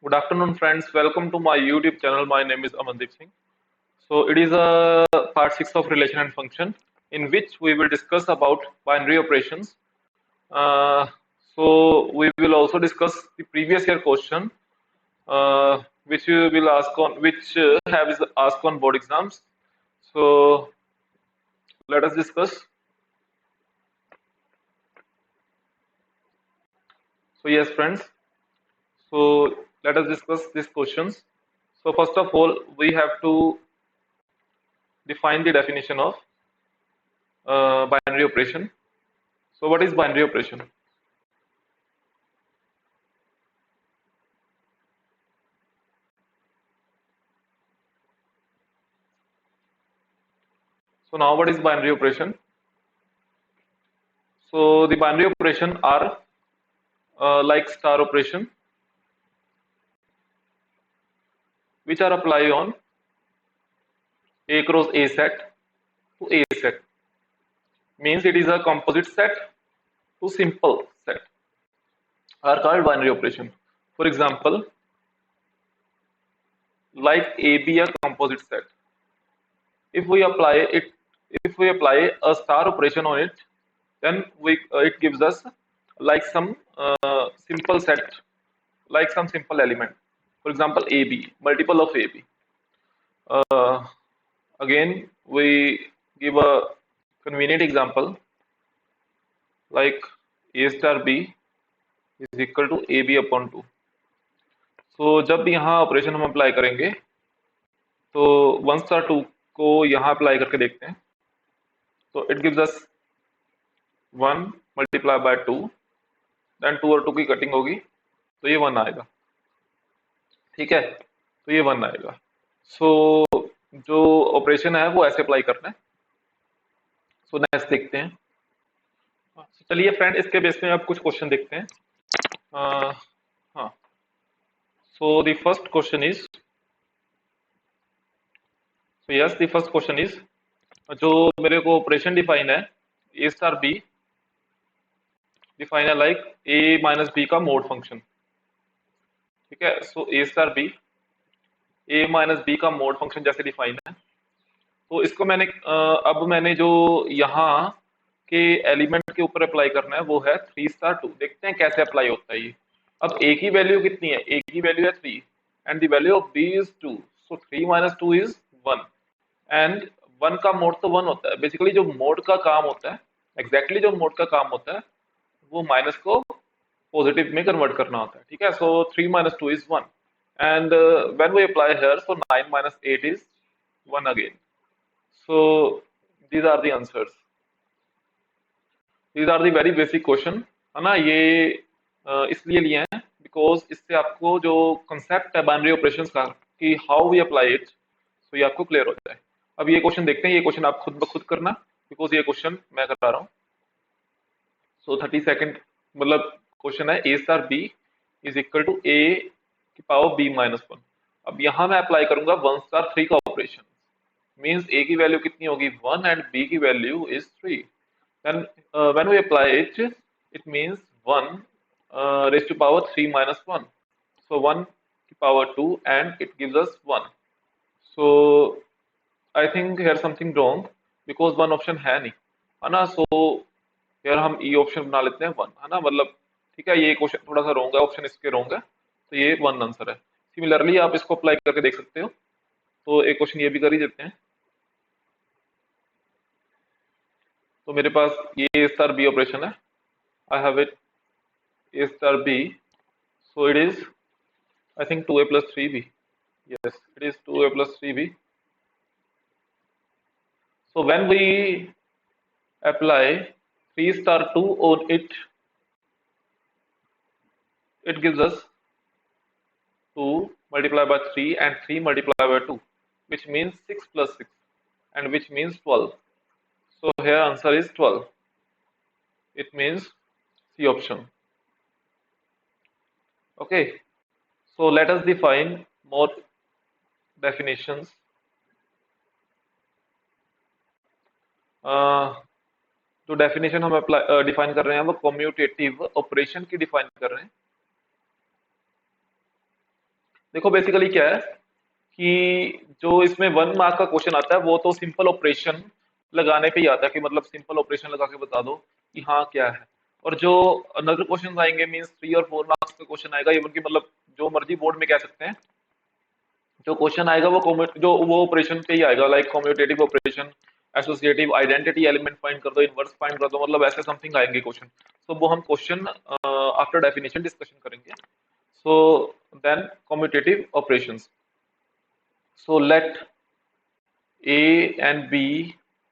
Good afternoon, friends. Welcome to my YouTube channel. My name is Amandeep Singh. So it is a part 6 of relation and function in which we will discuss about binary operations. Uh, so we will also discuss the previous year question, which we will ask on which have is asked on board exams. So let us discuss. So yes, friends. So let us discuss these questions. So first of all, we have to define the definition of binary operation. So what is binary operation? So now what is binary operation? So the binary operation are like star operation, which are apply on A cross A set to A set. Means it is a composite set to simple set are called binary operation. For example, like A be a composite set. If we apply it, if we apply a star operation on it, then we it gives us like some simple set, like some simple element. For example, AB, multiple of AB. Uh, Again, we give a convenient example like A star B is equal to AB upon 2. So जब यहाँ operation हम apply करेंगे तो 1 star 2 को यहाँ apply करके देखते हैं तो it gives us 1 multiply by 2, then 2 और 2 की कटिंग होगी तो ये 1 आएगा। ठीक है, तो ये 1 आएगा। सो जो ऑपरेशन है वो ऐसे अप्लाई करना है। सो नेक्स्ट देखते हैं। चलिए फ्रेंड, इसके बेस में अब कुछ क्वेश्चन देखते हैं। हाँ, so the first question is, so yes the first question is, जो मेरे को ऑपरेशन डिफाइन है ए स्टार बी डिफाइन है लाइक ए माइनस बी का मोड फंक्शन। ठीक है, सो ए स्टार बी ए माइनस बी का मोड फंक्शन जैसे डिफाइन है, तो इसको मैंने अब मैंने जो यहाँ के एलिमेंट के ऊपर अप्लाई करना है वो है 3 स्टार 2। देखते हैं कैसे अप्लाई होता है ये। अब ए की वैल्यू कितनी है? ए की वैल्यू है 3 and the value of B is 2, so 3 minus 2 is 1 and 1 का मोड तो 1 होता है। बेसिकली जो मोड का काम होता है, एग्जैक्टली जो मोड का काम होता है वो माइनस को पॉजिटिव में कन्वर्ट करना होता है। ठीक है, सो 3 minus 2 is 1 and when we apply here, so 9 minus 8 is 1 again. So these are the answers. These are the very basic question, है ना। ये इसलिए लिए हैं बिकॉज इससे आपको जो कंसेप्ट है बाइनरी ऑपरेशंस का कि हाउ वी अप्लाई इट, तो ये आपको क्लियर हो जाए। अब ये क्वेश्चन देखते हैं। ये क्वेश्चन आप खुद ब खुद करना बिकॉज ये क्वेश्चन मैं करा रहा हूँ। सो 30 सेकेंड मतलब क्वेश्चन है A star B is equal to A की पावर बी माइनस 1। अब यहाँ मैं अप्लाई करूंगा 1 स्टार 3 का ऑपरेशन। मीन्स ए की वैल्यू कितनी होगी 1 एंड बी की value is 3। then when we apply it, it means 1 raised to power 3 minus 1, so 1 to power 2 and it gives us 1. So I think here something wrong because one option है नहीं, है ना। so here हम e option बना लेते हैं 1, है ना। मतलब ठीक है, ये क्वेश्चन थोड़ा सा रॉन्ग है, ऑप्शन इसके रॉन्ग है, तो ये 1 आंसर है। सिमिलरली आप इसको अप्लाई करके देख सकते हो। तो एक क्वेश्चन ये भी कर ही देते हैं। तो मेरे पास ये स्टार बी ऑपरेशन है, I have it a star b, so it is I think 2a plus 3b. Yes, it is 2a plus 3b. So when we apply 3 star 2 on it, it gives us 2 multiplied by 3 and 3 multiplied by 2, which means 6 plus 6 and which means 12. So here answer is 12. It means C option. Okay, so let us define more definitions. जो definition हम apply define कर रहे हैं वो commutative operation की define कर रहे हैं। देखो बेसिकली क्या है कि जो इसमें 1 मार्क का क्वेश्चन आता है वो तो सिंपल ऑपरेशन लगाने पे ही आता है कि मतलब सिंपल ऑपरेशन लगा के बता दो कि हाँ क्या है। और जो अनदर क्वेश्चन आएंगे मीन्स 3 और 4 मार्क्स का क्वेश्चन आएगा इवन की मतलब जो मर्जी बोर्ड में कह सकते हैं, जो क्वेश्चन आएगा वो जो वो ऑपरेशन पे ही आएगा, like commutative operation, associative, identity element find कर दो, इनवर्स फाइंड कर दो, मतलब ऐसे समथिंग आएंगे क्वेश्चन। तो वो हम क्वेश्चन आफ्टर डेफिनेशन डिस्कशन करेंगे। So then commutative operations, so let A and B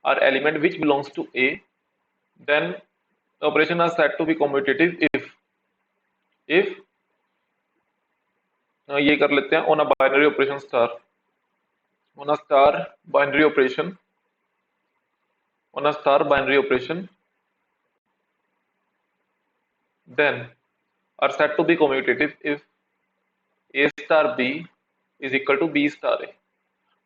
are element which belongs to A, then the operation are said to be commutative if ये कर लेते हैं on a binary operation star, on a star binary operation, on a star binary operation, then are said to be commutative if A star B is equal to B star A।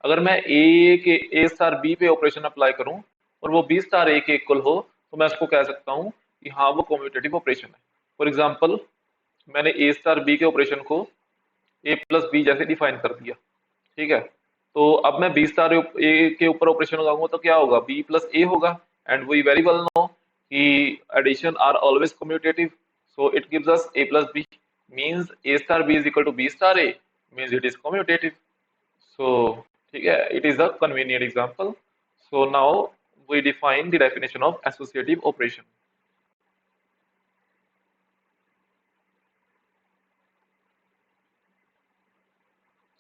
अगर मैं A star B पे operation apply करूं और वो B star A के equal हो तो मैं उसको कह सकता हूं कि हाँ वो कम्यूटेटिव ऑपरेशन है। फॉर एग्जांपल मैंने A स्टार B के ऑपरेशन को A प्लस बी जैसे डिफाइन कर दिया, ठीक है। तो अब मैं B स्टार A के ऊपर ऑपरेशन लगाऊंगा तो क्या होगा, B प्लस A होगा। And we very well know कि addition are always commutative, so it gives us A plus B means A star B is equal to B star A means it is commutative. So, ठीक है, it is a convenient example. So now we define the definition of associative operation.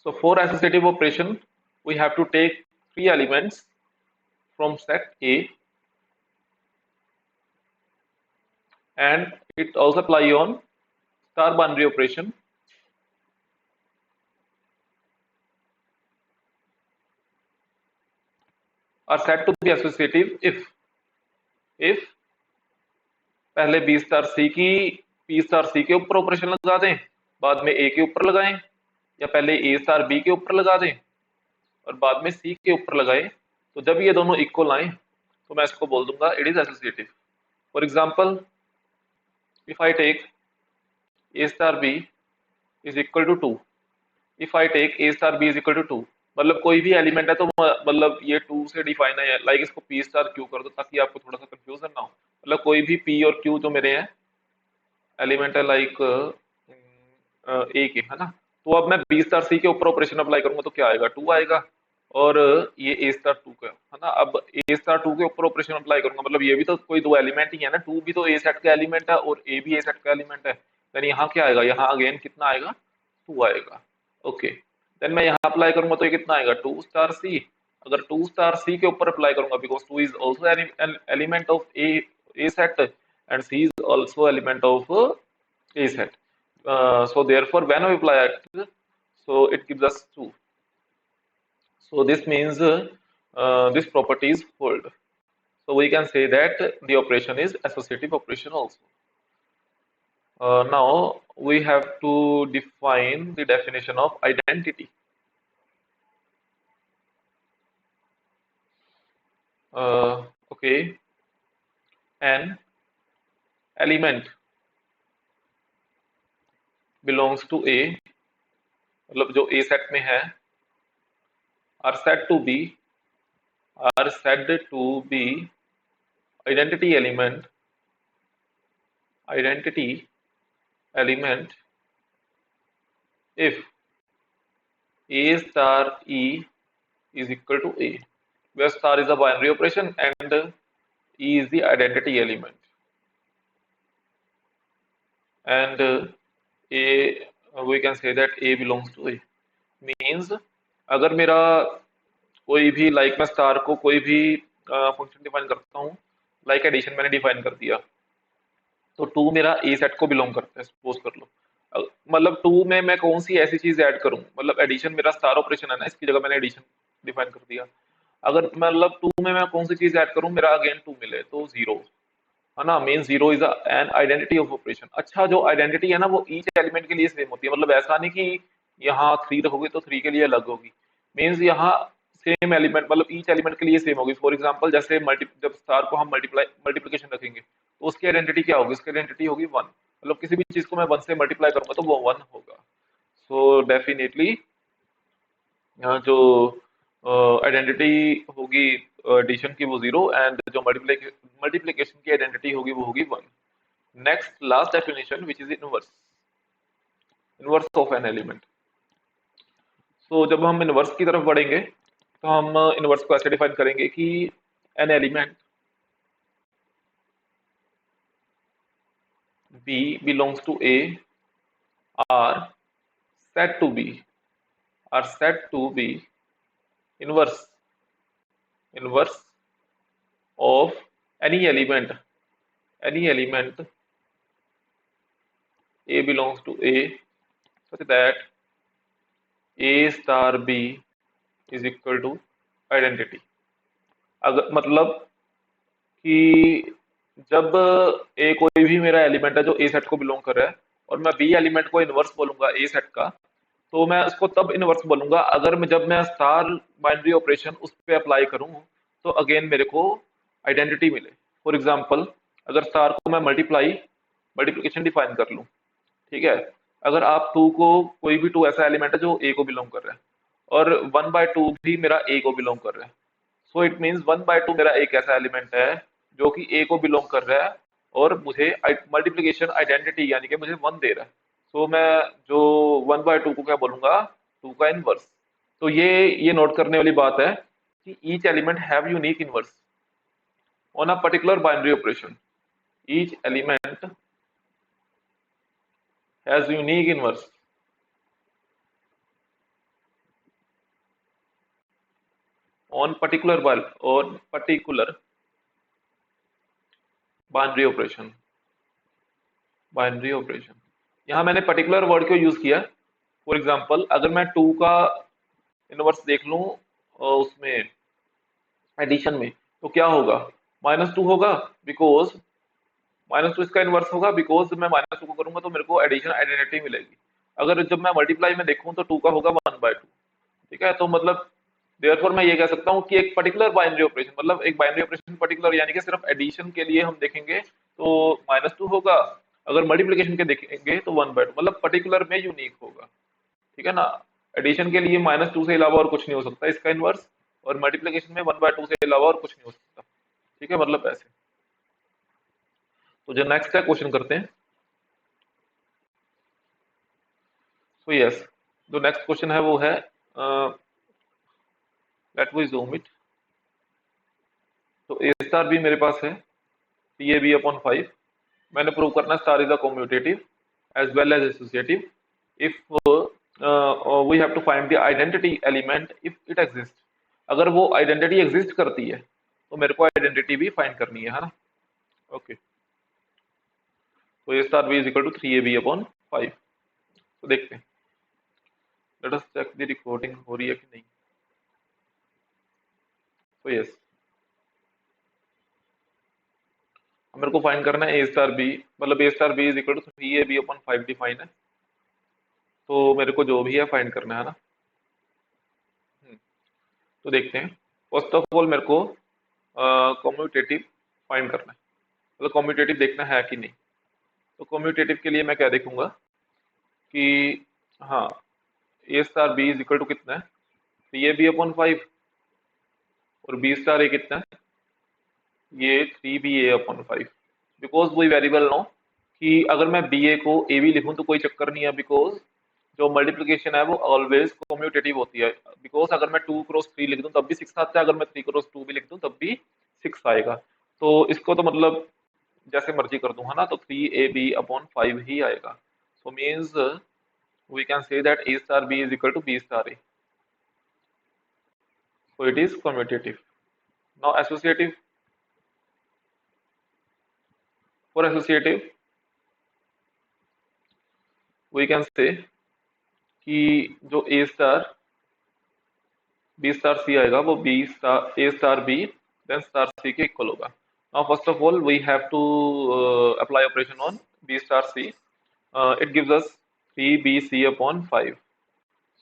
So for associative operation, we have to take 3 elements from set A, and it also apply on star binary operation. Are said to be associative if पहले B star C के ऊपर operation लगा दें, बाद में A के ऊपर लगाएं, या पहले A स्टार B के ऊपर लगा दें और बाद में C के ऊपर लगाएं। तो जब ये दोनों इक्वल आए तो मैं इसको बोल दूंगा it is associative. For example if I take A star B is equal to 2, if I take A star B is equal to 2, मतलब कोई भी एलिमेंट है तो मतलब ये 2 से डिफाइन है, लाइक इसको P स्टार Q कर दो ताकि आपको थोड़ा सा कंफ्यूजन ना हो। मतलब कोई भी P और Q जो मेरे हैं एलिमेंट है लाइक ए के, है ना। तो अब मैं बी स्टार सी के ऊपर ऑपरेशन अप्लाई करूंगा तो क्या आएगा, 2 आएगा। और ये ए स्टार 2 का है ना, अब ए स्टार 2 के ऊपर ऑपरेशन अप्लाई करूंगा मतलब ये भी तो कोई दो एलिमेंट ही है ना, 2 भी तो ए सेट का एलिमेंट है और ए भी ए सेट का एलिमेंट है। देन यहाँ क्या आएगा, यहाँ अगेन कितना आएगा, 2 आएगा। ओके, देन मैं यहाँ अप्लाई करूंगा तो ये कितना आएगा, 2 स्टार सी। अगर 2 स्टार सी के ऊपर अप्लाई करूंगा because 2 is also an element of a set and C is also element of a set, so therefore when we apply it, so it gives us 2. So this means this property is hold, so we can say that the operation is associative operation also. Now we have to define the definition of identity. Okay, an element belongs to A, मतलब जो A set में है, are said to be identity element if A star E is equal to A, where star is a binary operation and E is the identity element, and A, we can say that A belongs to A means अगर मेरा कोई भी like मैं star को कोई भी function define करता हूँ, लाइक एडिशन मैंने डिफाइन कर दिया, तो 2 मेरा ए सेट को बिलोंग करता है सपोज कर लो। मतलब 2 में मैं कौन सी ऐसी चीज ऐड करूं, मतलब एडिशन मेरा स्टार ऑपरेशन है ना, इसकी जगह मैंने एडिशन डिफाइन कर दिया। अगर मतलब 2 में मैं कौन सी चीज ऐड करूं मेरा अगेन 2 मिले तो 0, है ना, mean 0 is an identity of operation. अच्छा जो आइडेंटिटी है ना वो ईच एलिमेंट के लिए सेम होती है, मतलब ऐसा नहीं कि यहाँ 3 रखोगे तो 3 के लिए अलग होगी, मीन्स यहाँ सेम एलिमेंट मतलब ईच एलिमेंट के लिए सेम होगी। फॉर एग्जांपल जैसे जब स्टार को हम मल्टीप्लिकेशन रखेंगे तो उसकी आइडेंटिटी क्या होगी, उसकी आइडेंटिटी होगी 1, मतलब किसी भी चीज को मैं 1 से मल्टीप्लाई करूंगा तो वो 1 होगा। सो डेफिनेटली यहाँ जो आइडेंटिटी होगी एडिशन की वो 0 एंड जो मल्टीप्लिकेशन की आइडेंटिटी होगी वो होगी 1। Next last definition which is inverse of an element. So जब हम इनवर्स की तरफ बढ़ेंगे तो हम इनवर्स को ऐसे डिफाइन करेंगे कि an element B belongs to A are said to be inverse of any element A belongs to A such that A star B is equal to identity। अगर मतलब कि जब A कोई भी मेरा एलिमेंट है जो A सेट को बिलोंग कर रहा है और मैं B एलिमेंट को इनवर्स बोलूंगा A सेट का, तो मैं उसको तब इनवर्स बोलूंगा अगर जब मैं स्टार बाइनरी ऑपरेशन उस पर अप्लाई करूं तो अगेन मेरे को आइडेंटिटी मिले। फॉर एग्जांपल अगर स्टार को मैं मल्टीप्लिकेशन डिफाइन कर लूं, ठीक है, अगर आप 2 को कोई भी 2 ऐसा एलिमेंट है जो A को बिलोंग कर रहा है और 1/2 भी मेरा A को बिलोंग कर रहा है, सो इट मीन्स 1/2 मेरा एक ऐसा एलिमेंट है जो कि A को बिलोंग कर रहा है और मुझे मल्टीप्लिकेशन आइडेंटिटी यानी कि मुझे 1 दे रहा है। सो मैं जो 1/2 को क्या बोलूंगा, 2 का इनवर्स। तो ये नोट करने वाली बात है कि each element have unique inverse on a particular binary operation. Each element has unique inverse on particular binary operation. यहाँ मैंने पर्टिकुलर वर्ड क्यों यूज किया? फॉर एग्जांपल अगर मैं 2 का इनवर्स देख लूं उसमें एडिशन में, तो क्या होगा, -2 होगा, बिकॉज -2 इसका इनवर्स होगा, बिकॉज मैं -2 को करूंगा तो मेरे को एडिशन आइडेंटिटी मिलेगी। अगर जब मैं मल्टीप्लाई में देखूं तो 2 का होगा 1/2। ठीक है, तो मतलब देयरफॉर मैं ये कह सकता हूँ कि एक पर्टिकुलर बाइनरी ऑपरेशन, मतलब एक बाइनरी ऑपरेशन पर्टिकुलर यानी कि सिर्फ एडिशन के लिए हम देखेंगे तो -2 होगा, अगर मल्टीप्लिकेशन के देखेंगे तो 1/2, मतलब पर्टिकुलर में यूनिक होगा। ठीक है ना, एडिशन के लिए -2 से अलावा और कुछ नहीं हो सकता इसका इनवर्स, और मल्टीप्लिकेशन में 1/2 से अलावा और कुछ नहीं हो सकता। ठीक है, मतलब ऐसे। तो जो नेक्स्ट है क्वेश्चन करते हैं। सो यस, जो नेक्स्ट क्वेश्चन है वो है लेट वी जूम इट। तो ए स्टार भी मेरे पास है, ये बी अपॉन 5। मैंने प्रूव करना star is a commutative as well as associative if we have to find the identity element if it exist. अगर वो आइडेंटिटी एग्जिस्ट करती है तो मेरे को आइडेंटिटी भी फाइंड करनी है ना। ओके, तो A star B is equal to 3ab upon 5। तो देखते हैं, let us check the recording हो रही है कि नहीं। तो यस, मेरे को फाइंड करना है ए स्टार बी, मतलब A star B is equal to 3ab upon 5 define है, तो मेरे को जो भी है फाइंड करना है ना। तो देखते हैं, फर्स्ट ऑफ ऑल मेरे को कम्यूटेटिव फाइंड करना है, मतलब कम्यूटेटिव देखना है कि नहीं। तो कम्यूटेटिव के लिए मैं क्या देखूंगा कि हाँ, A star B is equal to कितना है, 3ab अपॉन 5, और बी स्टार ए कितना है, ये 3ba upon 5। Because we very well know कि अगर मैं बी ए को ए बी लिखूं तो कोई चक्कर नहीं है, बिकॉज जो मल्टीप्लिकेशन है वो ऑलवेज कम्यूटेटिव होती है। बिकॉज अगर मैं 2 × 3 लिख दूं तब भी 6 आता है, अगर मैं 3 × 2 भी लिख दूं तब भी 6 आएगा। तो इसको तो मतलब जैसे मर्जी कर दूं है ना, तो 3ab अपॉन 5 ही आएगा। So means we can say that a star b is equal to b star a। So it is commutative. Now associative, for associative we can say कि जो a star B star C आएगा वो B star A star B then star C के equal होगा। Now first of all we have to apply operation on B star C. It gives us 3bc upon 5।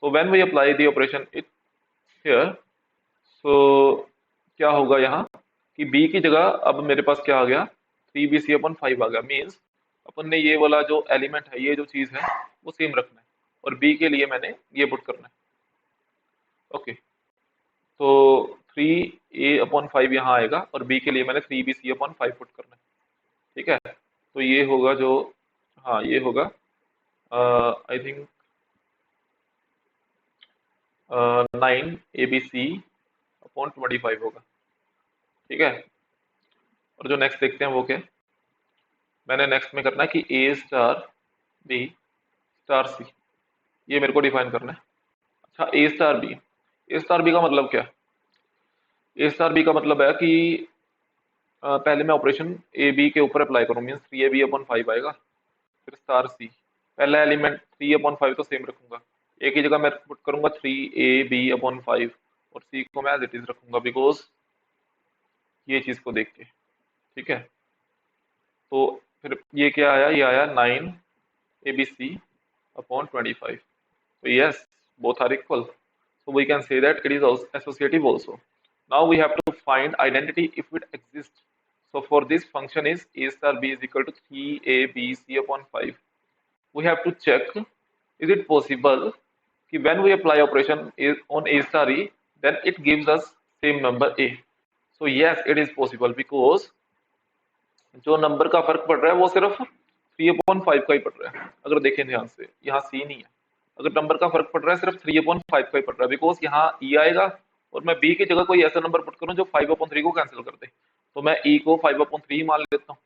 So when we apply the operation it here, so क्या होगा यहाँ कि b की जगह अब मेरे पास क्या आ गया, 3bc अपॉन 5 आ गया। मीन्स अपन ने ये वाला जो एलिमेंट है, ये जो चीज है वो सेम रखना है। और बी के लिए मैंने ये पुट करना है। ओके, तो 3a/5 यहाँ आएगा और बी के लिए मैंने 3bc/5 पुट करना है। ठीक है, तो ये होगा जो, हाँ ये होगा आई थिंक 9abc/25 होगा। ठीक है, और जो नेक्स्ट देखते हैं वो क्या है? मैंने नेक्स्ट में करना है कि a star b star c, ये मेरे को डिफाइन करना है। अच्छा, a star b, a star b का मतलब क्या है? a स्टार b का मतलब है कि पहले मैं ऑपरेशन ए बी के ऊपर अप्लाई करूँ, मीन्स 3ab/5 आएगा, फिर स्टार सी, पहला एलिमेंट 3/5 तो सेम रखूंगा, एक ही जगह मैं पुट करूंगा 3ab/5 और सी को मैं एज इट इज रखूंगा बिकॉज ये चीज को देख के। ठीक है, तो फिर ये क्या आया? ये आया 9abc/25। So yes, both are equal. So we can say that it is also associative also. Now we have to find identity if it exists. So for this function is a star b is equal to 3abc/5. We have to check, is it possible कि when we apply operation on a star e, then it gives us same number a. So yes, it is possible because जो number का फर्क पड़ रहा है वो सिर्फ 3/5 का ही पड़ रहा है। अगर देखें ध्यान से, यहाँ सी नहीं है, अगर नंबर का फर्क पड़ रहा है सिर्फ 3/5 का ही पड़ रहा है, बिकॉज यहाँ ई आएगा और मैं बी की जगह कोई ऐसा नंबर पुट करूँ जो 5/3 को कैंसिल कर दे, तो मैं ई को 5/3 मान लेता हूँ,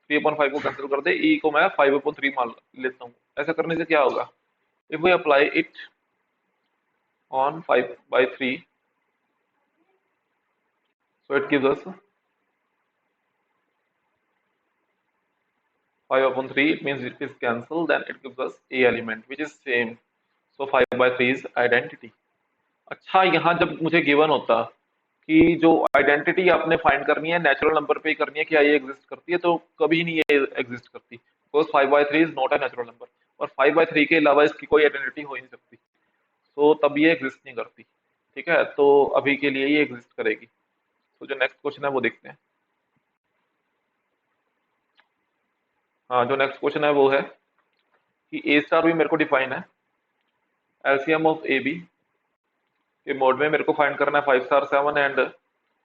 3/5 को कैंसिल कर दे, ई को मैं 5/3 मान लेता हूँ। ऐसा करने से क्या होगा? If we apply it on 5/3, so it gives us 5/3, it means it is cancelled, then it gives us a element which is same, so 5/3 is identity. अच्छा, यहाँ जब मुझे गिवन होता कि जो आइडेंटिटी आपने फाइंड करनी है नेचुरल नंबर पे ही करनी है, क्या ये एग्जिस्ट करती है, तो कभी नहीं ये एग्जिस्ट करती, because 5/3 is not a natural number और 5/3 के अलावा इसकी कोई आइडेंटिटी हो ही नहीं सकती, तो तब ये एग्जिस्ट नहीं करती। ठीक है, तो अभी के लिए ये एग्जिस्ट करेगी। तो जो नेक्स्ट क्वेश्चन है वो देखते हैं। हाँ, जो नेक्स्ट क्वेश्चन है वो है कि ए स्टार भी मेरे को डिफाइन है, एलसीएम ऑफ ए बी के मोड में मेरे को फाइंड करना है 5 स्टार 7 एंड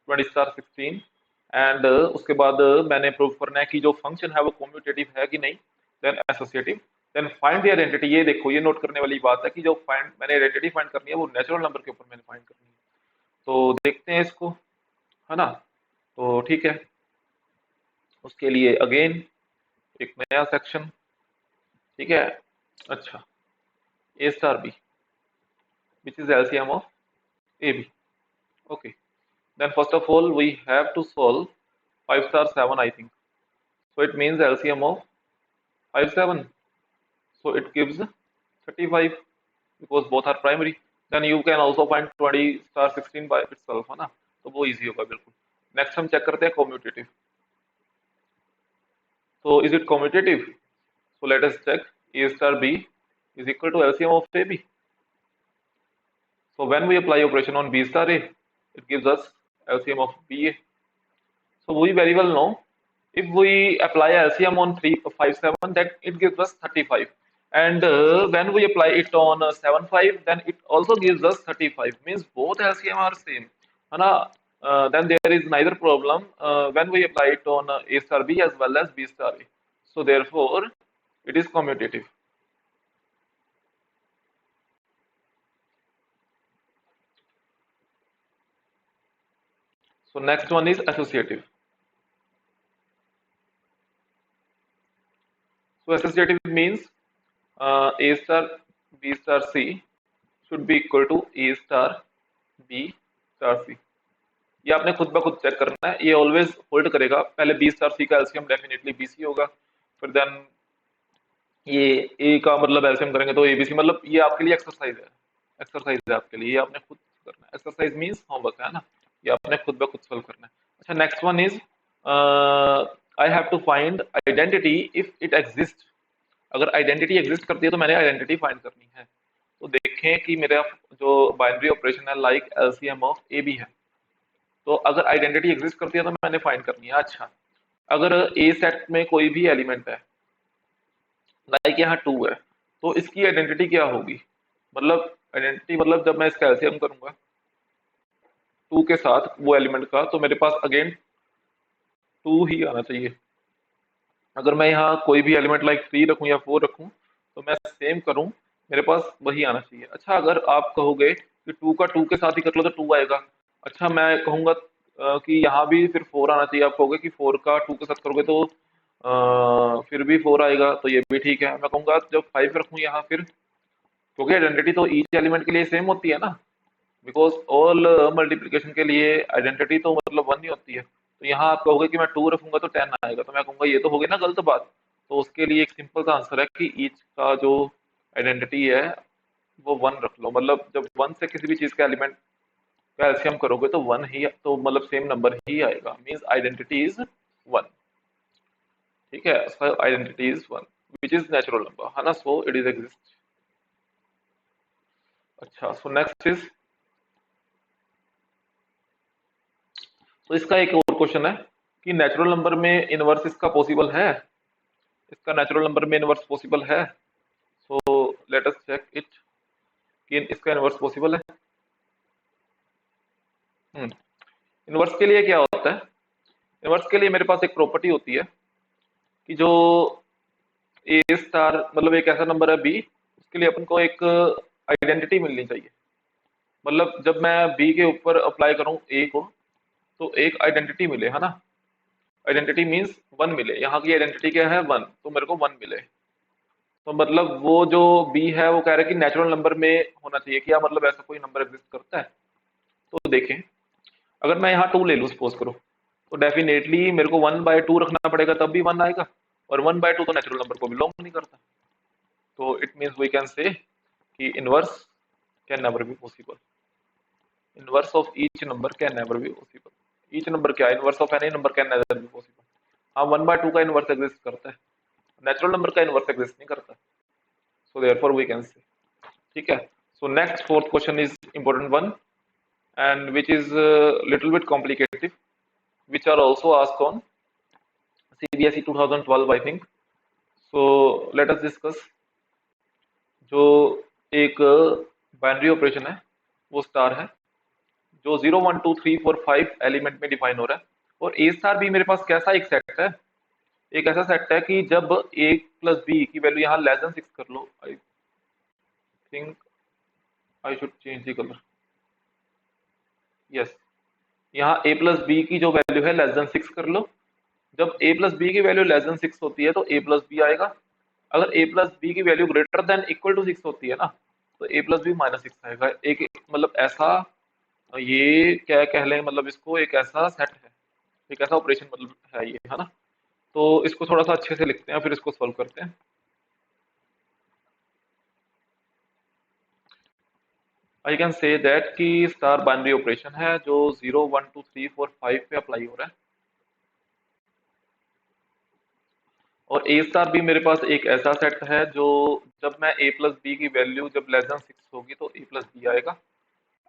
20 स्टार 16, एंड उसके बाद मैंने प्रूव करना है कि जो फंक्शन है वो कम्यूटेटिव है कि नहीं, then associative, then find the identity. ये देखो, ये नोट करने वाली बात है कि जो फाइंड मैंने आइडेंटिटी फाइंड करनी है वो नेचुरल नंबर के ऊपर मैंने फाइंड करनी है। तो देखते हैं इसको, है ना? तो ठीक है, उसके लिए अगेन एक नया सेक्शन। ठीक है, अच्छा, A star B which is LCM of A B. Okay, then first of all we have to solve 5 star 7, I think, so it means LCM of 5 7, so it gives 35 because both are primary. Then you can also find 20 star 16 by itself, है ना? तो वो easy होगा बिल्कुल। Next हम check करते हैं commutative. so is it commutative? So let us check, a star b is equal to LCM of ab, so when we apply operation on b star a, it gives us LCM of ba. So we very well know if we apply LCM on 3 5 7, that it gives us 35, and when we apply it on 7 5, then it also gives us 35, means both LCM are same, है ना? Then there is neither problem when we apply it on a star b as well as b star a, so therefore it is commutative. So next one is associative. So associative means a star b star c should be equal to a star b star c. ये आपने खुद ब खुद check करना है, ये always hold करेगा। पहले बी स्टार सी का एलसीएम डेफिनेटली बीसी होगा, फिर देन ये ए का मतलब एलसीएम करेंगे तो एबीसी, मतलब ये आपके लिए एक्सरसाइज है, एक्सरसाइज है आपके लिए, ये आपने खुद करना है। एक्सरसाइज मींस होमवर्क, है ना? ये आपने खुद ब खुद सॉल्व करना है। अच्छा, next one is I have to find identity if it exist. अगर आइडेंटिटी एग्जिस्ट करती है तो मैंने आइडेंटिटी फाइंड करनी है। तो देखें कि मेरा जो बाइनरी ऑपरेशन है like LCM of A B है, तो अगर आइडेंटिटी एग्जिस्ट करती है तो मैंने फाइंड करनी है। अच्छा, अगर ए सेट में कोई भी एलिमेंट है, लाइक यहाँ 2 है, तो इसकी आइडेंटिटी क्या होगी? मतलब आइडेंटिटी मतलब जब मैं इसका एलसीएम करूंगा 2 के साथ वो एलिमेंट का, तो मेरे पास अगेन 2 ही आना चाहिए। अगर मैं यहाँ कोई भी एलिमेंट लाइक 3 रखूँ या 4 रखूँ, तो मैं सेम करूँ, मेरे पास वही आना चाहिए। अच्छा, अगर आप कहोगे कि 2 का 2 के साथ ही कर लो तो 2 आएगा। अच्छा, मैं कहूँगा कि यहाँ भी फिर 4 आना चाहिए। आप कहोगे कि 4 का 2 के साथ करोगे तो फिर भी 4 आएगा, तो ये भी ठीक है। मैं कहूँगा जब 5 रखूँ यहाँ फिर, क्योंकि आइडेंटिटी तो ईच एलिमेंट के लिए सेम होती है ना, बिकॉज ऑल मल्टीप्लिकेशन के लिए आइडेंटिटी तो मतलब 1 ही होती है। तो यहाँ आप कहोगे कि मैं 2 रखूंगा तो 10 आएगा, तो मैं कहूँगा ये तो होगी ना गलत बात। तो उसके लिए एक सिंपल सा आंसर है कि ईच का जो आइडेंटिटी है वो 1 रख लो। मतलब जब 1 से किसी भी चीज का एलिमेंट का एलसीएम करोगे तो 1 ही, तो मतलब सेम नंबर ही आएगा, मीन्स आइडेंटिटी इज 1। ठीक है, identity is 1 which is natural number, है ना, सो इट इज एग्जिस्ट। अच्छा, सो नेक्स्ट इज, तो इसका एक और क्वेश्चन है कि नेचुरल नंबर में इनवर्स इसका पॉसिबल है? इसका नेचुरल नंबर में इनवर्स पॉसिबल है? So let us check it कि इसका इनवर्स पॉसिबल है। इनवर्स के लिए क्या होता है? इनवर्स के लिए मेरे पास एक प्रॉपर्टी होती है कि जो ए स्टार मतलब एक ऐसा नंबर है बी, उसके लिए अपन को एक आइडेंटिटी मिलनी चाहिए। मतलब जब मैं बी के ऊपर अप्लाई करूं ए को, तो एक आइडेंटिटी मिले, है ना। आइडेंटिटी मीन्स 1 मिले। यहाँ की आइडेंटिटी क्या है? 1, तो मेरे को 1 मिले। तो मतलब वो जो बी है वो कह रहा है कि नेचुरल नंबर में होना चाहिए। क्या मतलब ऐसा कोई नंबर एग्जिस्ट करता है? तो देखें, अगर मैं यहाँ 2 ले लूँ सपोज करो, तो डेफिनेटली मेरे को 1/2 रखना पड़ेगा, तब भी 1 आएगा। और 1/2 तो नेचुरल नंबर को बिलोंग नहीं करता। तो it means we can say कि inverse can never be possible. Inverse of each number can never be possible. Each number क्या? Inverse of any number can never be possible. हाँ, 1/2 का inverse exist करता है, natural number का inverse exist नहीं करता। So therefore we can से। ठीक है। So next fourth question is important one, and which is a little bit complicated, which are also asked on CBSE 2012 I think. So let us discuss। जो एक binary operation है वो star है, जो 0 1 2 3 4 5 element में डिफाइन हो रहा है। और ए स्टार भी मेरे पास कैसा एक सेट है? एक ऐसा सेट है कि जब ए प्लस बी की वैल्यू यहाँ लेस देन 6 कर लो, I think I should change the colour. Yes, यहाँ ए प्लस बी की जो वैल्यू है लेस देन 6 कर लो। जब ए प्लस बी की वैल्यू लेस देन 6 होती है तो ए प्लस बी आएगा। अगर ए प्लस बी की value greater than equal to 6 होती है ना, तो ए प्लस बी -6 आएगा। एक मतलब ऐसा, ये क्या कह लें, मतलब इसको एक ऐसा सेट है, एक ऐसा ऑपरेशन मतलब है ये, है ना। तो इसको थोड़ा सा अच्छे से लिखते हैं, फिर इसको सॉल्व करते हैं। आई कैन से दैट कि स्टार बाइनरी ऑपरेशन है जो 0 1 2 3 4 5 पे अप्लाई हो रहा है। और ए स्टार भी मेरे पास एक ऐसा सेट है जो जब मैं ए प्लस बी की वैल्यू जब लेस देन 6 होगी तो ए प्लस बी आएगा।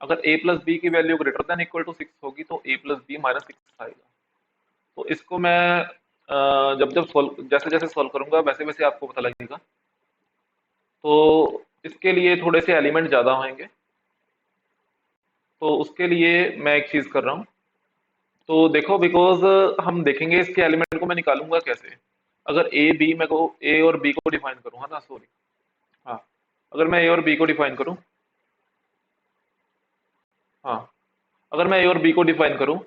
अगर ए प्लस बी की value greater than equal to 6 होगी तो ए प्लस बी -6 आएगा। तो इसको मैं जब जब सॉल्व, जैसे जैसे सॉल्व करूंगा वैसे वैसे आपको पता लगेगा। तो इसके लिए थोड़े से एलिमेंट ज़्यादा होंगे, तो उसके लिए मैं एक चीज़ कर रहा हूँ। तो देखो, बिकॉज हम देखेंगे इसके एलिमेंट को मैं निकालूंगा कैसे। अगर ए बी मैं को ए और बी को डिफाइन करूँ, है ना, सॉरी, हाँ, अगर मैं ए और बी को डिफाइन करूँ, हाँ, अगर मैं ए और बी को डिफाइन करूँ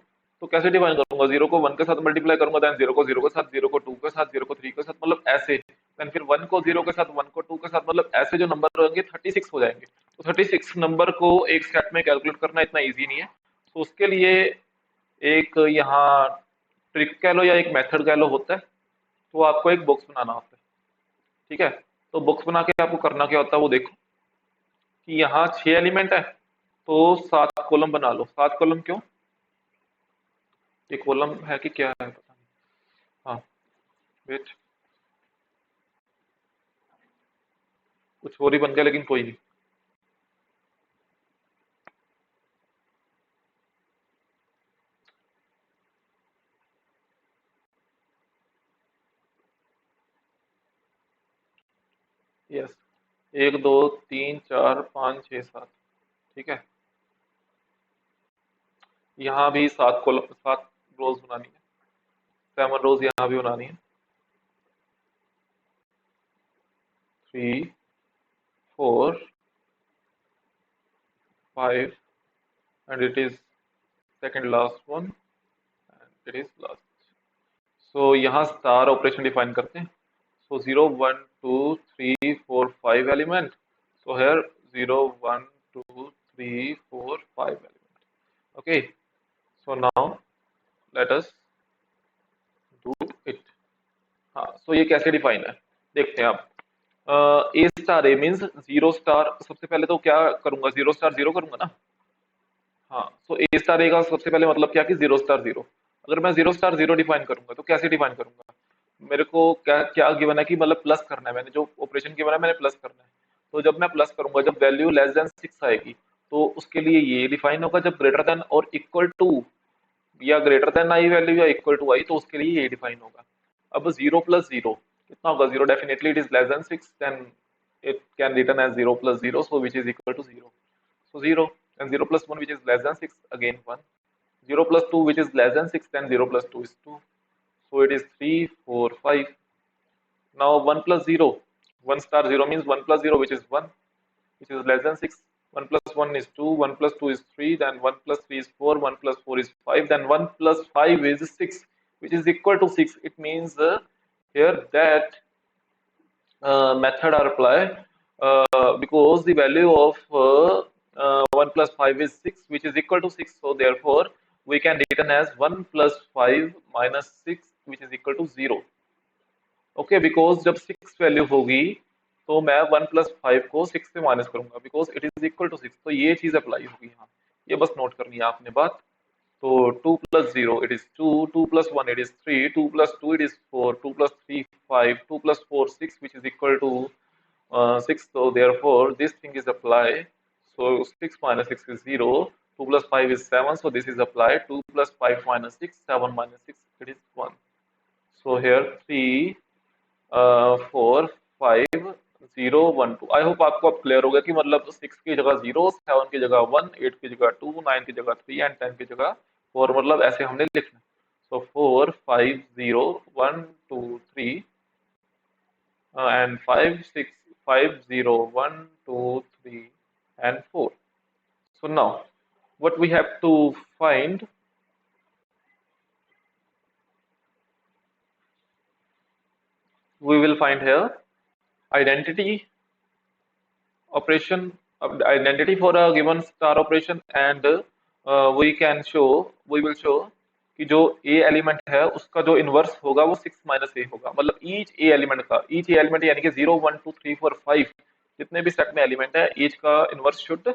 तो कैसे डिफाइन करूंगा? 0 को 1 के साथ मल्टीप्लाई करूंगा, देन 0 को 0 के साथ, 0 को 2 के साथ, 0 को 3 के साथ, मतलब ऐसे। देन फिर 1 को 0 के साथ, 1 को 2 के साथ, मतलब ऐसे जो नंबर होंगे 36 हो जाएंगे। तो 36 नंबर को एक सेट में कैलकुलेट करना इतना ईजी नहीं है। तो उसके लिए एक यहाँ ट्रिक कह लो या एक मेथड कह लो होता है। तो आपको एक बॉक्स बनाना होता है। ठीक है, तो बॉक्स बना के आपको करना क्या होता है वो देखो कि यहाँ 6 एलिमेंट है, तो 7 कॉलम बना लो। 7 कॉलम क्यों? ये कॉलम है कि क्या है पता नहीं। हाँ, वेट, कुछ और ही बन गया लेकिन कोई नहीं। यस, 1 2 3 4 5 6 7, ठीक है। यहाँ भी 7 रोज बनानी है, 7 रोज यहाँ भी बनानी है। 3 4 5 and it is second last one and it is last। सो यहाँ स्टार ऑपरेशन डिफाइन करते हैं। सो 0 1 2 3 4 5 element. So here 0 1 2 3 4 5 element. Okay, so now let us do it. हाँ, सो ये कैसे डिफाइन है देखते हैं आप। ए स्टार ए मीन्स 0 स्टार। सबसे पहले तो क्या करूंगा, 0 स्टार 0 करूंगा ना। हाँ, सो ए स्टार ए का सबसे पहले मतलब क्या कि 0 स्टार 0। अगर मैं 0 स्टार 0 डिफाइन करूंगा तो कैसे डिफाइन करूंगा, मेरे को क्या क्या गिवन है कि मतलब प्लस करना है, मैंने जो ऑपरेशन गिवन है मैंने प्लस करना है। तो जब मैं प्लस करूंगा, जब वैल्यू लेस देन 6 आएगी तो उसके लिए ये डिफाइन होगा। जब ग्रेटर देन और इक्वल टू या ग्रेटर देन आई वैल्यू या इक्वल टू आई तो उसके लिए ये डिफाइन होगा। अब 0 + 0 कितना होगा, 0 definitely it is less than 6, then it can written as 0 + 0, so which is equal to 0। So 0 and 0 + 1 which is less than 6, again 1। 0 + 2 which is less than 6, then 0 + 2 is 2, so it is 3 4 5। Now 1 + 0, 1 star 0 means 1 + 0 which is 1, which is less than 6। 1 + 1 is 2, 1 + 2 is 3, then 1 + 3 is 4, 1 + 4 is 5, then 1 + 5 is 6, which is equal to 6। It means here that method are applied because the value of 1 + 5 is 6, which is equal to 6, so therefore we can written as 1 + 5 - 6 which is equal to 0। Okay, because जब 6 value होगी तो मैं 1 + 5 को 6 से minus करूंगा because it is equal to 6, तो ये चीज अप्लाई होगी यहाँ। ये बस नोट करनी है आपने बात। तो 2 + 0 it is 2, 2 + 1 it is 3, 2 + 2 it is 4, 2 + 3 5, 2 + 4 6 which is equal to 6, so therefore this thing is applied। So 6 - 6 is 0, 2 + 5 is 7, so this is applied, 2 + 5 - 6, 7 - 6 it is 1। So here 3 4 5 0 1 2। I hope आपको अब क्लियर हो गया कि मतलब 6 की जगह 0, 7 की जगह 1, 8 की जगह 2, 9 की जगह 3 एंड 10 की जगह 4, मतलब ऐसे हमने लिखना। सो 4 5 0 1 2 3 and 5 6 5 0 1 2 3 and 4। So now what we have to find, we will find here identity operation, identity for a given star operation, and we will show कि जो a एलिमेंट है उसका जो इनवर्स होगा वो 6 - a होगा। मतलब ईच ए एलिमेंट यानी कि 0 1 2 3 4 5 जितने भी सेट में एलिमेंट है, ईच का inverse should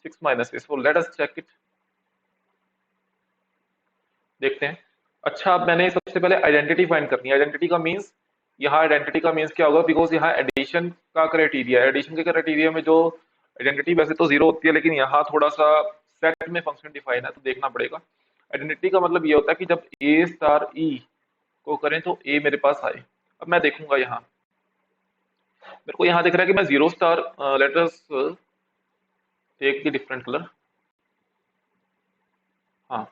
6 - a। So let us check it, देखते हैं। अच्छा, अब मैंने सबसे पहले आइडेंटिटी फाइंड करनी है। आइडेंटिटी का मीन्स, यहाँ आइडेंटिटी का मीन्स क्या होगा, बिकॉज यहाँ एडिशन का क्राइटेरिया है। एडिशन के क्राइटेरिया में जो आइडेंटिटी वैसे तो 0 होती है, लेकिन यहाँ थोड़ा सा सेट में फंक्शन डिफाइन है तो देखना पड़ेगा। आइडेंटिटी का मतलब ये होता है कि जब ए स्टार ई को करें तो ए मेरे पास आए। अब मैं देखूंगा यहाँ, मेरे को यहाँ दिख रहा है कि मैं 0 star, let us take the different colour. हाँ,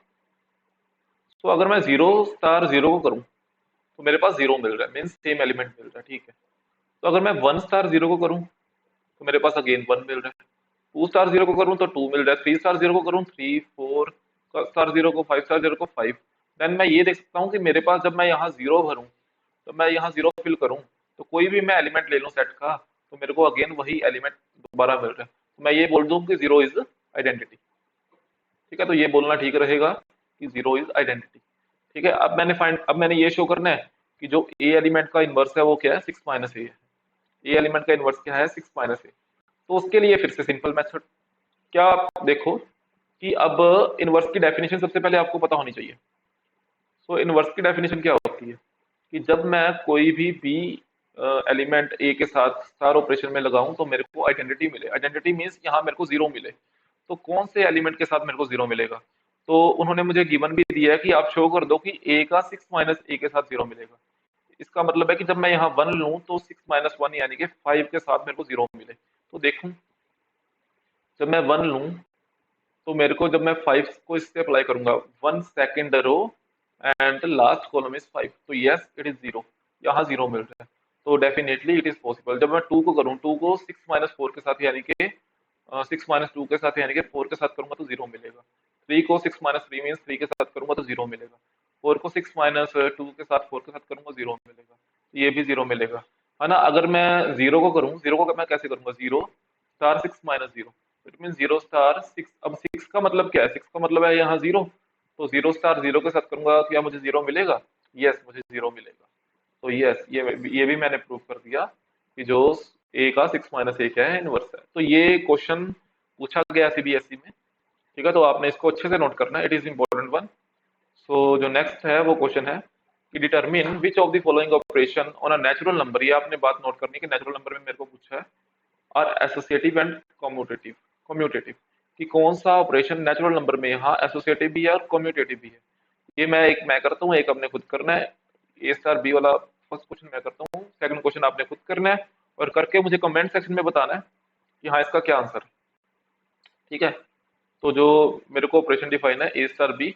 तो अगर मैं 0 स्टार 0 को करूँ तो मेरे पास 0 मिल रहा है, मीन्स सेम एलिमेंट मिल रहा है, ठीक है। तो अगर मैं 1 स्टार 0 को करूँ तो मेरे पास अगेन 1 मिल रहा है। 2 स्टार 0 को करूँ तो 2 मिल रहा है। 3 स्टार 0 को करूँ 3, 4 स्टार 0 को, 5 स्टार 0 को 5। देन मैं ये देख सकता हूँ कि मेरे पास जब मैं यहाँ 0 भरूँ, तो मैं यहाँ 0 फिल करूँ, तो कोई भी मैं एलिमेंट ले लूँ सेट का तो मेरे को अगेन वही एलिमेंट दोबारा मिल रहा है। तो मैं ये बोल दूँ कि 0 इज आइडेंटिटी, ठीक है। तो ये बोलना ठीक रहेगा कि 0 इज आइडेंटिटी, ठीक है। अब मैंने ये शो करना है कि जो ए एलिमेंट का इनवर्स है वो क्या है, 6 - a है। ए एलिमेंट का इनवर्स क्या है, 6 - a। तो उसके लिए फिर से सिंपल मेथड, क्या आप देखो कि अब इनवर्स की डेफिनेशन सबसे पहले आपको पता होनी चाहिए। सो इनवर्स की डेफिनेशन क्या होती है कि जब मैं कोई भी बी एलिमेंट ए के साथ स्टार ऑपरेशन में लगाऊं तो मेरे को आइडेंटिटी मिले। आइडेंटिटी मीन्स यहाँ मेरे को 0 मिले। तो कौन से एलिमेंट के साथ मेरे को 0 मिलेगा, तो उन्होंने मुझे गिवन भी दिया है कि आप शो कर दो कि ए का 6 - a के साथ 0 मिलेगा। इसका मतलब है कि जब मैं यहाँ 1 लूँ तो 6 - 1 यानी कि 5 के साथ मेरे को 0 मिले। तो देखूँ, जब मैं 1 लूँ तो मेरे को, जब मैं 5 को इससे अप्लाई करूंगा, 1 second row and last column is 5, तो यस इट इज 0, यहाँ 0 मिल रहा है। तो डेफिनेटली इट इज पॉसिबल। जब मैं 2 को करूँ, 2 को 6 - 4 के साथ यानी कि 6 - 2 के साथ यानी कि 4 के साथ करूंगा तो 0 मिलेगा। 3 को 6 - 3 मीन्स 3 के साथ करूंगा तो 0 मिलेगा। 4 को 6 - 2 के साथ 4 के साथ करूंगा 0 मिलेगा, ये भी 0 मिलेगा, है ना। अगर मैं 0 को करूँ, 0 को मैं कैसे करूंगा, 0 * 6 - 0, इट मीन 0 * 6। अब 6 का मतलब क्या है, 6 का मतलब है यहाँ 0, तो 0 * 0 के साथ करूंगा, क्या मुझे 0 मिलेगा? यस, मुझे 0 मिलेगा। तो यस, ये भी मैंने प्रूव कर दिया कि जो ए का 6 - 1 क्या है, इनवर्स है। तो ये क्वेश्चन पूछा गया सीबीएसई में, ठीक है। तो आपने इसको अच्छे से नोट करना है, इट इज इम्पोर्टेंट वन। सो जो नेक्स्ट है वो क्वेश्चन है कि determine which of the following operation on a natural number, ये आपने बात नोट करनी है कि नेचुरल नंबर में मेरे को पूछा है, और एसोसिएटिव एंड कम्यूटेटिव कम्यूटेटिव कि कौन सा ऑपरेशन नेचुरल नंबर में यहाँ एसोसिएटिव भी है और कम्यूटेटिव भी है। ये मैं करता हूँ, एक आपने खुद करना है। A * B वाला फर्स्ट क्वेश्चन मैं करता हूँ, सेकंड क्वेश्चन आपने खुद करना है, और करके मुझे कमेंट सेक्शन में बताना है कि हाँ इसका क्या आंसर है, ठीक है। तो जो मेरे को ऑपरेशन डिफाइन है A * B,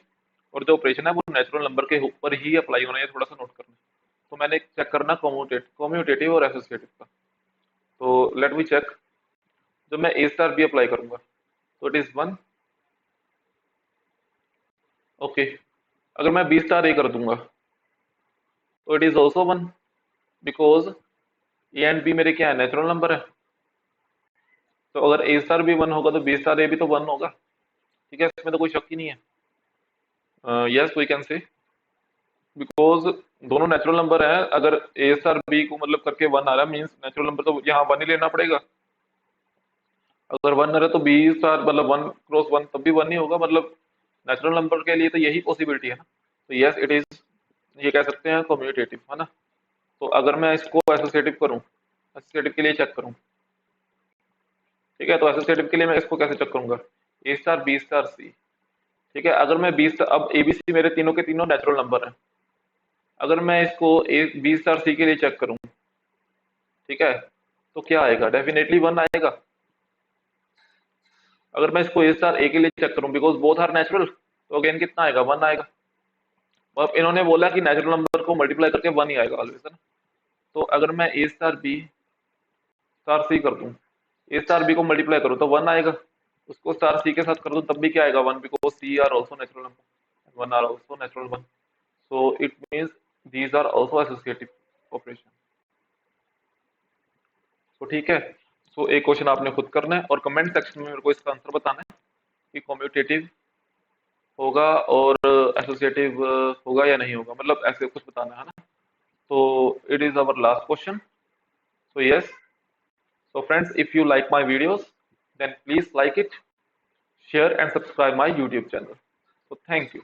और जो ऑपरेशन है वो नेचुरल नंबर के ऊपर ही अप्लाई होना है, ये थोड़ा सा नोट करना है। तो मैंने चेक करना कम्यूटेटिव और एसोसिएटिव का। तो लेट मी चेक। जब मैं A * B अप्लाई करूंगा तो इट इज 1, ओके। अगर मैं B * A कर दूंगा तो it is also 1, because A and B मेरे क्या है, नेचुरल नंबर है। तो अगर A * B 1 होगा तो B * A भी तो 1 होगा, ठीक है, इसमें तो कोई शक ही नहीं है। Yes we can say, because दोनों नेचुरल नंबर है। अगर A * B को मतलब करके 1 आ रहा है, मीन्स नेचुरल नंबर तो यहाँ 1 ही लेना पड़ेगा। अगर 1 आ रहा है तो B* मतलब 1 × 1 तब भी 1 ही होगा, मतलब नेचुरल नंबर के लिए तो यही पॉसिबिलिटी है ना। तो यस इट इज, ये कह सकते हैं कम्यूटेटिव, है ना। तो अगर मैं इसको एसोसिएटिव करूं, एसोसिएटिव के लिए चेक करूं, ठीक है, तो एसोसिएटिव के लिए मैं इसको कैसे चेक करूंगा, A * B * C, ठीक है। अगर मैं अब ABC मेरे तीनों के तीनों नेचुरल नंबर हैं। अगर मैं इसको B * C के लिए चेक करूं, ठीक है, तो क्या आएगा, डेफिनेटली 1 आएगा। अगर मैं इसको A * A के लिए चेक करूं, बिकॉज बोथ आर नेचुरल, तो अगेन कितना आएगा, 1 आएगा। अब इन्होंने बोला कि नेचुरल नंबर को मल्टीप्लाई करके 1 ही आएगा ऑलवेज, है ना। तो अगर मैं A * B * C कर दूं, A * B को मल्टीप्लाई करूं तो 1 आएगा, उसको * C के साथ कर दूं तब भी क्या आएगा, 1, because C are also natural number, 1 are also natural 1। So it means these are also associative operation. तो ठीक है। सो एक क्वेश्चन आपने खुद करना है और कमेंट सेक्शन में मेरे को इसका आंसर बताना है कि कम्यूटेटिव होगा और एसोसिएटिव होगा या नहीं होगा, मतलब ऐसे कुछ बताना है ना। तो it is our last question. So yes, so friends, if you like my videos, then please like it, share and subscribe my YouTube channel. So thank you.